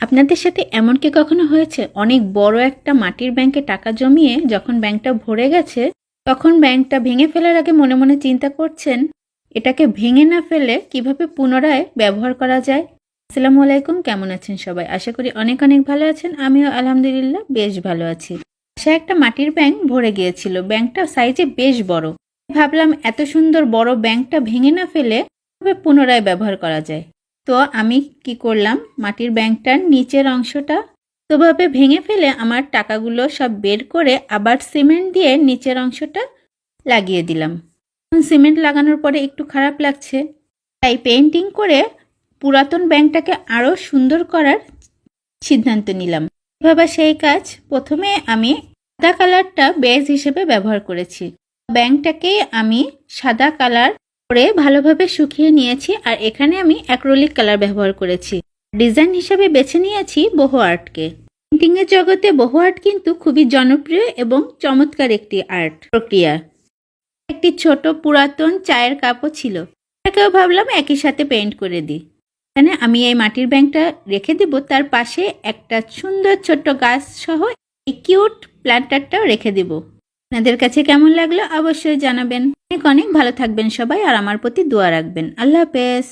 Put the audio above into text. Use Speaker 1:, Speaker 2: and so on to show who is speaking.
Speaker 1: আপনাদের সাথে এমন কি কখনো হয়েছে অনেক বড় একটা মাটির ব্যাংকে টাকা জমিয়ে যখন ব্যাংকটা ভরে গেছে তখন ব্যাংকটা ভেঙে ফেলার আগে মনে মনে চিন্তা করছেন এটাকে ভেঙে না ফেলে কিভাবে পুনরায় ব্যবহার করা যায়। আসসালামু আলাইকুম, কেমন আছেন সবাই? আশা করি অনেক অনেক ভালো আছেন। আমিও আলহামদুলিল্লাহ বেশ ভালো আছি। সে একটা মাটির ব্যাংক ভরে গিয়েছিল, ব্যাংকটা সাইজে বেশ বড়। ভাবলাম এত সুন্দর বড় ব্যাংকটা ভেঙে না ফেলে কিভাবে পুনরায় ব্যবহার করা যায়। তো আমি কি করলাম, মাটির ব্যাংকটার নিচের অংশটা তোভাবে ভেঙে ফেলে আমার টাকাগুলো সব বের করে আবার সিমেন্ট দিয়ে নিচের অংশটা লাগিয়ে দিলাম। সিমেন্ট লাগানোর পরে একটু খারাপ লাগছে, তাই পেইন্টিং করে পুরাতন ব্যাংকটাকে আরও সুন্দর করার সিদ্ধান্ত নিলাম। এভাবে সেই কাজ প্রথমে আমি সাদা কালারটা বেজ হিসেবে ব্যবহার করেছি। ব্যাংকটাকে আমি সাদা কালার করে ভালোভাবে শুকিয়ে নিয়েছি, আর এখানে আমি অ্যাক্রিলিক কালার ব্যবহার করেছি। ডিজাইন হিসেবে বেছে নিয়েছি বহু আর্টকে। পেইন্টিংয়ের জগতে বহু আর্ট কিন্তু খুবই জনপ্রিয় এবং চমৎকার একটি আর্ট প্রক্রিয়া। একটি ছোট পুরাতন চায়ের কাপও ছিল, এটাকেও ভাবলাম একই সাথে পেইন্ট করে দিই। এখানে আমি এই মাটির ব্যাংকটা রেখে দেব, তার পাশে একটা সুন্দর ছোট্ট গাছ সহ এই কিউট প্ল্যান্টারটাও রেখে দেব। আপনাদের কাছে কেমন লাগলো অবশ্যই জানাবেন। অনেক অনেক ভালো থাকবেন সবাই, আর আমার প্রতি দোয়া রাখবেন। আল্লাহ হাফেজ।